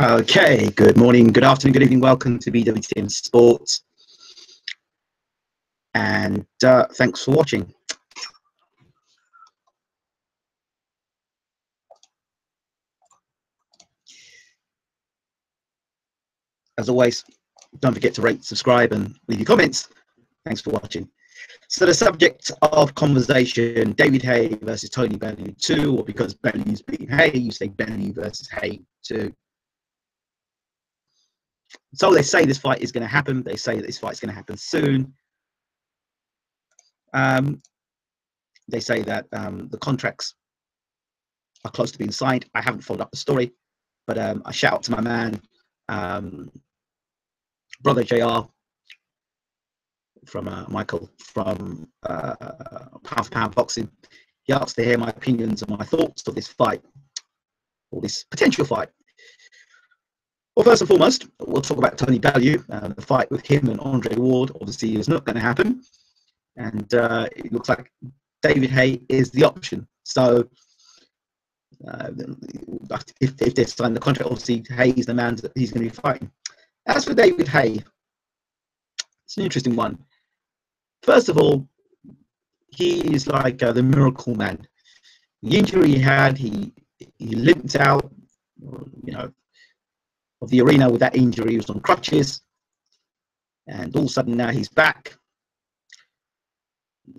Okay, good morning, good afternoon, good evening. Welcome to BWTM Sports, and thanks for watching. As always, don't forget to rate, subscribe, and leave your comments. Thanks for watching. So the subject of conversation: David Haye versus Tony Bellew 2, or because Bellew's beating Haye, you say Bellew versus Haye 2. So they say this fight is going to happen. They say that this fight is going to happen soon. They say that the contracts are close to being signed. I haven't followed up the story, but I shout out to my man, brother JR, from Michael from Pound for Pound Boxing. He asked to hear my opinions and my thoughts of this fight, or this potential fight. Well, first and foremost, we'll talk about Tony Bellew. The fight with him and Andre Ward obviously is not going to happen, and it looks like David Haye is the option. So if they sign the contract, obviously Haye is the man that he's going to be fighting. As for David Haye, it's an interesting one. First of all, he is like the miracle man. The injury he had, he limped out, of the arena with that injury. He was on crutches, and all of a sudden now he's back.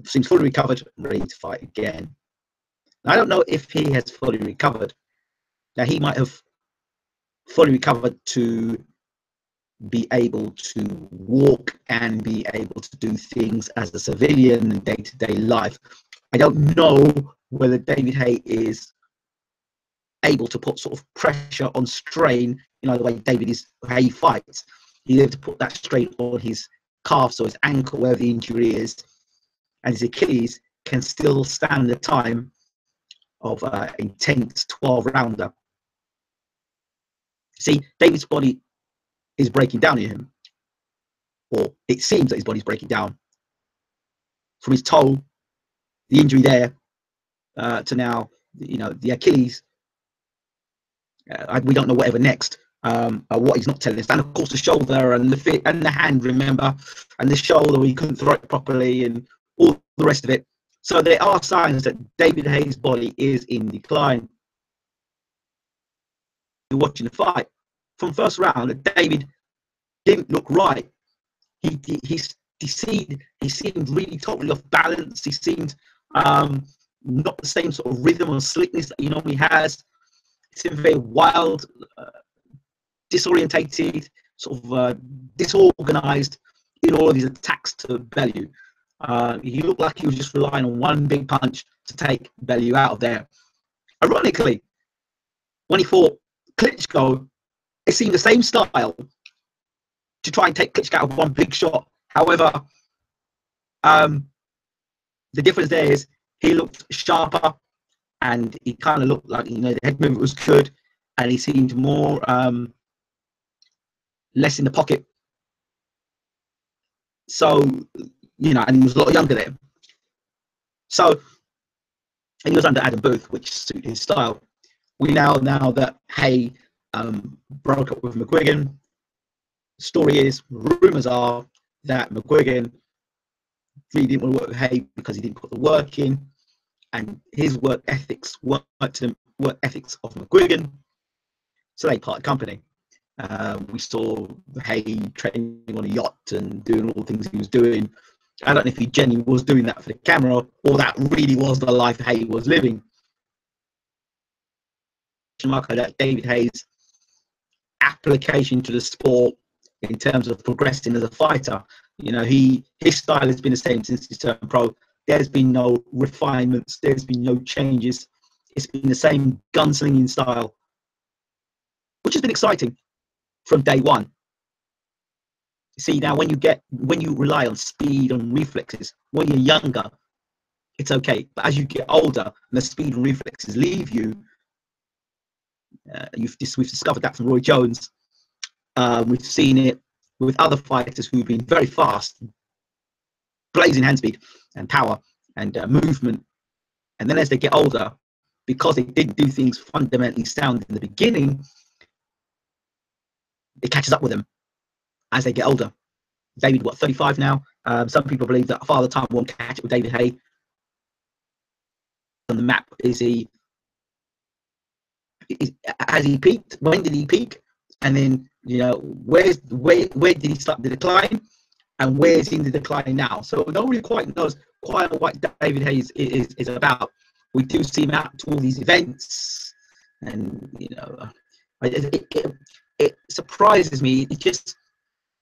Seems fully recovered, ready to fight again. I don't know if he has fully recovered. Now, he might have fully recovered to be able to walk and be able to do things as a civilian in day-to-day life. I don't know whether David Haye is able to put sort of pressure on strain, the way Haye fights. He's able to put that strain on his calves or his ankle, wherever the injury is, and his Achilles can still stand the time of intense 12-rounder. See, David's body is breaking down in him, or it seems that his body's breaking down. From his toe, the injury there, to now, the Achilles. We don't know whatever next. What he's not telling us, and of course the shoulder and the fit and the hand, remember, and the shoulder where he couldn't throw it properly and all the rest of it. So there are signs that David Haye's body is in decline. You're watching the fight from first round. David didn't look right. He seemed really totally off balance. He seemed not the same sort of rhythm or slickness that he normally has. He seemed very wild, disorientated, sort of disorganized in all of his attacks to Bellew. He looked like he was just relying on one big punch to take Bellew out of there. Ironically, when he fought Klitschko, it seemed the same style to try and take Klitschko out of one big shot. However, the difference there is he looked sharper, and he kind of looked like, the head movement was good, and he seemed more less in the pocket. So, and he was a lot younger then. So, and he was under Adam Booth, which suited his style. We now that Haye broke up with McGuigan. The story is, rumors are that McGuigan really didn't want to work with Haye because he didn't put the work in, and his work ethics weren't to the work ethics of McGuigan. So they parted company. We saw Haye training on a yacht and doing all the things he was doing. I don't know if he genuinely was doing that for the camera, or that really was the life Haye was living. That David Haye's application to the sport in terms of progressing as a fighter, his style has been the same since he turned pro. There's been no refinements. There's been no changes. It's been the same gunslinging style, which has been exciting from day one. See, now when you rely on speed and reflexes, when you're younger, it's okay. But as you get older and the speed and reflexes leave you, we've discovered that from Roy Jones. We've seen it with other fighters who've been very fast, blazing hand speed and power and movement. And then as they get older, because they didn't do things fundamentally sound in the beginning, it catches up with them as they get older. David, what, 35 now? Some people believe that Father Time won't catch up with David Haye on the map. Has he peaked? When did he peak? And then, you know, where did he start the decline? And where's he in the decline now? So nobody quite knows quite what David Haye is about. We do see him out to all these events, and you know, it surprises me. It just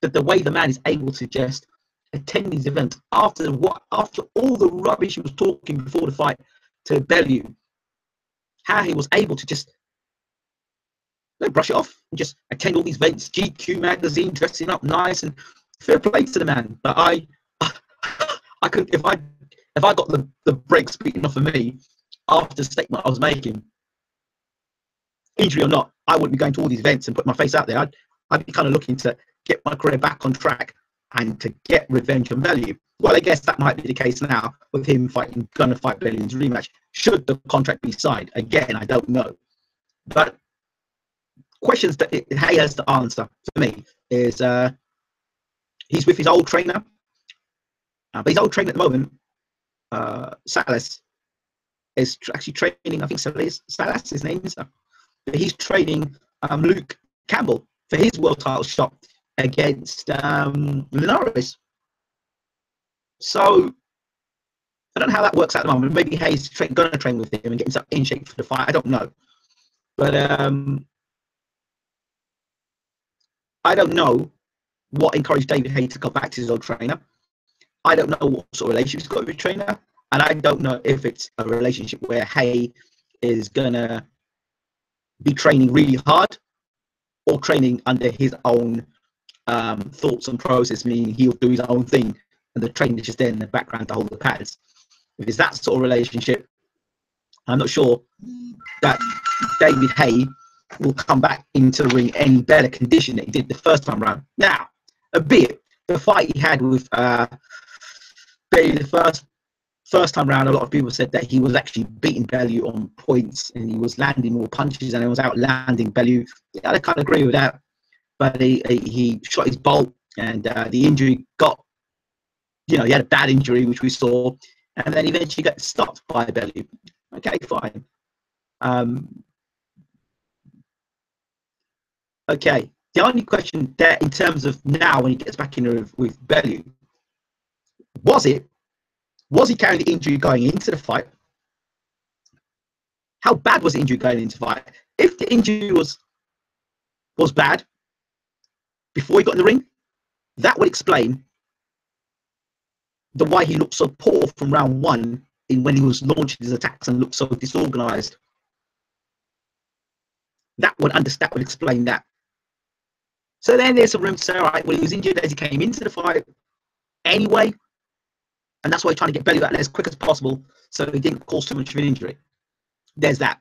that the way the man is able to just attend these events after all the rubbish he was talking before the fight to Bellew, how he was able to just brush it off and just attend all these events, GQ magazine, dressing up nice, and fair play to the man. But I could, if I got the brakes beaten off of me after the statement I was making, injury or not, I wouldn't be going to all these events and put my face out there. I'd be kind of looking to get my career back on track and to get revenge on Bellew. Well, I guess that might be the case now with him gonna fight Bellew in his rematch. Should the contract be signed? Again, I don't know. But questions that Haye has to answer for me is he's with his old trainer. But his old trainer at the moment, Salas, is actually training, I think Salas, his name is. But he's training Luke Campbell for his world title shot against Linares. So I don't know how that works at the moment. Maybe Haye's going to train with him and get himself in shape for the fight. I don't know. But I don't know what encouraged David Haye to go back to his old trainer. I don't know what sort of relationship he's got with his trainer. And I don't know if it's a relationship where Haye is going to be training really hard or training under his own thoughts and process, meaning he'll do his own thing and the trainer is just there in the background to hold the pads. If it's that sort of relationship, I'm not sure that David Haye will come back into the ring any better condition than he did the first time round. Now, albeit the fight he had with Bellew the first time round, a lot of people said that he was actually beating Bellew on points and he was landing more punches and he was out landing Bellew. Yeah, I kind of agree with that. But he shot his bolt and the injury got, you know, he had a bad injury, which we saw, and then eventually got stopped by Bellew. Okay, fine. Okay, the only question there in terms of now when he gets back in with Bellew, was he carrying the injury going into the fight? How bad was the injury going into the fight? If the injury was bad before he got in the ring, that would explain the why he looked so poor from round one when he was launching his attacks and looked so disorganized. That would explain that. So then there's some room to say, all right, well, he was injured as he came into the fight anyway, and that's why he's trying to get Bellew out there as quick as possible so he didn't cause too much of an injury. There's that.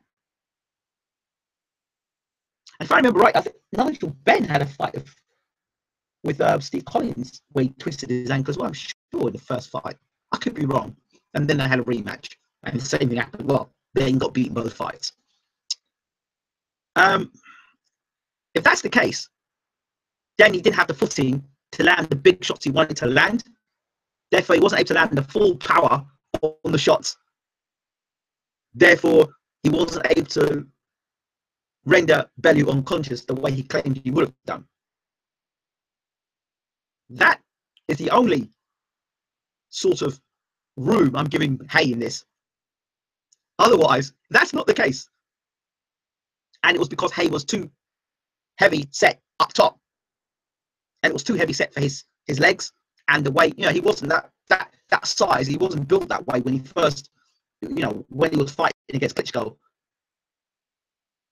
And if I remember right, I think Nigel Benn had a fight with Steve Collins where he twisted his ankle as well, I'm sure, in the first fight. I could be wrong. And then they had a rematch. And the same thing happened. Well, Benn got beaten both fights. If that's the case, then he didn't have the footing to land the big shots he wanted to land. Therefore, he wasn't able to land the full power on the shots. Therefore, he wasn't able to render Bellew unconscious the way he claimed he would have done. That is the only sort of room I'm giving Haye in this. Otherwise, that's not the case. And it was because Haye was too heavy set up top. And it was too heavy set for his legs. And the way, you know, he wasn't that size. He wasn't built that way when he first, you know, when he was fighting against Klitschko.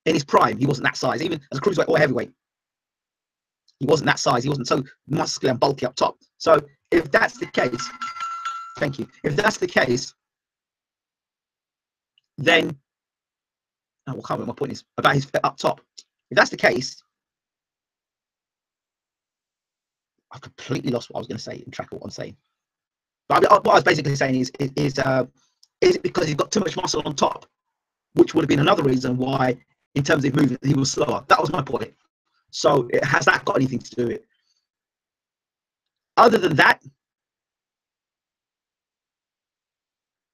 In his prime, he wasn't that size. Even as a cruiserweight or heavyweight, he wasn't that size. He wasn't so muscular and bulky up top. So if that's the case, thank you. If that's the case, then I can't remember what my point is about his up top. If that's the case, I've completely lost what I was going to say and track of what I'm saying. But what I was basically saying is it because he's got too much muscle on top, which would have been another reason why, in terms of movement, he was slower. That was my point. So has that got anything to do with it? Other than that,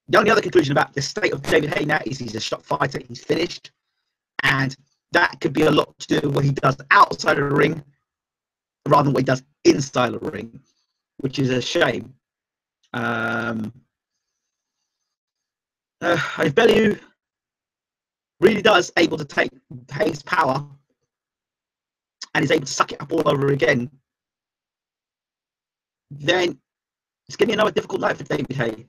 the only other conclusion about the state of David Haye now is he's a shot fighter. He's finished, and that could be a lot to do with what he does outside of the ring rather than what he does inside of the ring, which is a shame. If Bellew really does able to take Haye's power and is able to suck it up all over again, then it's going to be another difficult night for David Haye.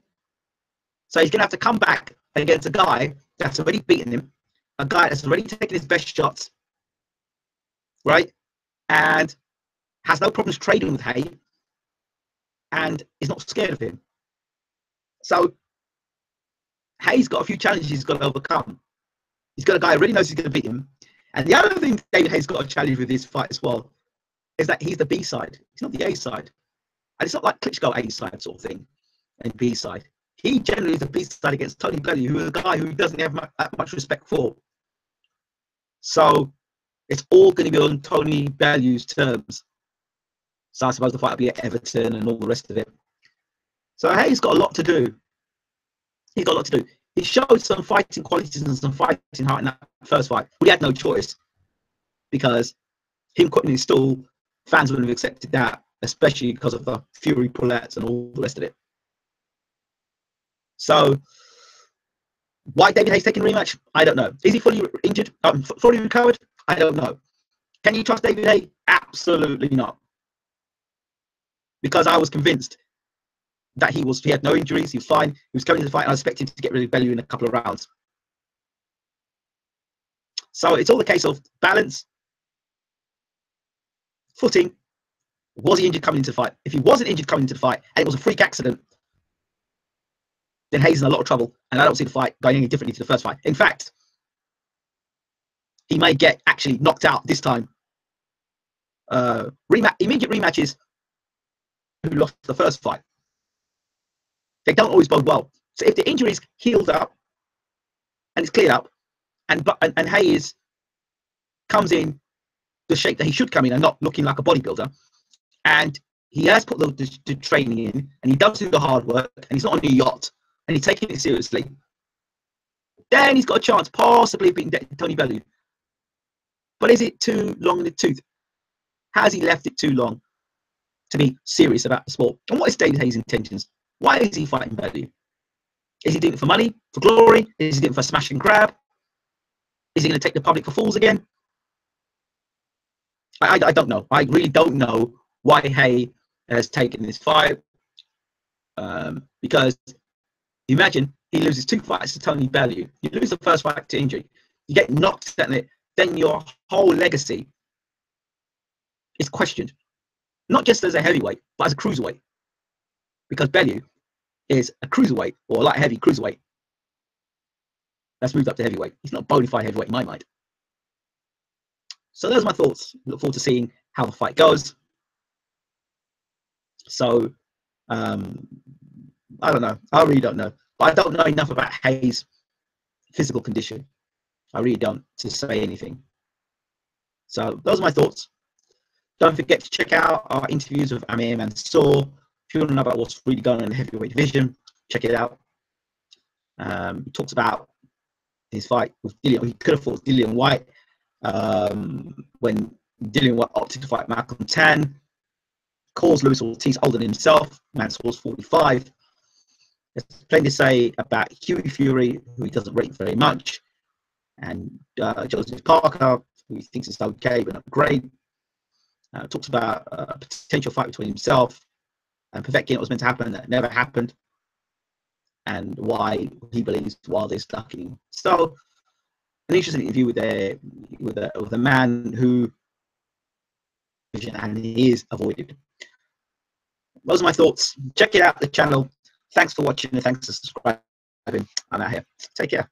So he's going to have to come back against a guy that's already beaten him, a guy that's already taken his best shots, right? And has no problems trading with Haye and is not scared of him. So Haye's got a few challenges he's got to overcome. He's got a guy who really knows he's going to beat him. And the other thing David Haye's got a challenge with this fight as well is that he's the B side. He's not the A side. And it's not like Klitschko A side sort of thing and B side. He generally is the B side against Tony Bellew, who is a guy who doesn't have that much respect for. So it's all going to be on Tony Bellew's terms. So I suppose the fight will be at Everton and all the rest of it. So Haye's got a lot to do. He's got a lot to do. He showed some fighting qualities and some fighting heart in that first fight. We had no choice because him quitting his stool, fans wouldn't have accepted that, especially because of the Fury pullouts and all the rest of it. So why David Haye's taking a rematch? I don't know. Is he fully injured? Fully recovered? I don't know. Can you trust David Haye? Absolutely not. Because I was convinced that he had no injuries, he was fine, he was coming to the fight, and I expected to get rid of Bellew in a couple of rounds. So it's all a case of balance, footing. Was he injured coming into the fight? If he wasn't injured coming into the fight and it was a freak accident, then Haye's in a lot of trouble, and I don't see the fight going any differently to the first fight. In fact, he may get actually knocked out this time. Immediate rematches who lost the first fight, they don't always bode well. So if the injury's healed up and it's cleared up, and Haye comes in the shape that he should come in and not looking like a bodybuilder, and he has put the training in, and he does do the hard work, and he's not on a yacht, and he's taking it seriously, then he's got a chance possibly of beating Tony Bellew. But is it too long in the tooth? Has he left it too long to be serious about the sport? And what is David Haye's intentions? Why is he fighting Bellew? Is he doing it for money, for glory? Is he doing it for smash and grab? Is he going to take the public for fools again? I don't know. I really don't know why Haye has taken this fight. Because imagine he loses 2 fights to Tony Bellew. You lose the first fight to injury. You get knocked at it. Then your whole legacy is questioned. Not just as a heavyweight, but as a cruiserweight. Because Bellew is a cruiserweight, or a light heavy cruiserweight that's moved up to heavyweight. He's not a bona fide heavyweight in my mind. So those are my thoughts. Look forward to seeing how the fight goes. So I don't know. I really don't know. But I don't know enough about Haye's physical condition. I really don't to say anything. So those are my thoughts. Don't forget to check out our interviews with Amir Mansour. If you want to know about what's really going on in the heavyweight division, check it out. He talks about his fight with Dillian. He could have fought Dillian White when Dillian White opted to fight Malcolm Tan. Calls Luis Ortiz older than himself. Mansour's 45. There's plenty to say about Hughie Fury, who he doesn't rate very much, and Joseph Parker, who he thinks is okay but not great. Talks about a potential fight between himself and Povetkin that was meant to happen that never happened, and why he believes Wilder is lucky. So, an interesting interview with a man who and he is avoided. Those are my thoughts. Check it out, the channel. Thanks for watching and thanks for subscribing. I'm out here. Take care.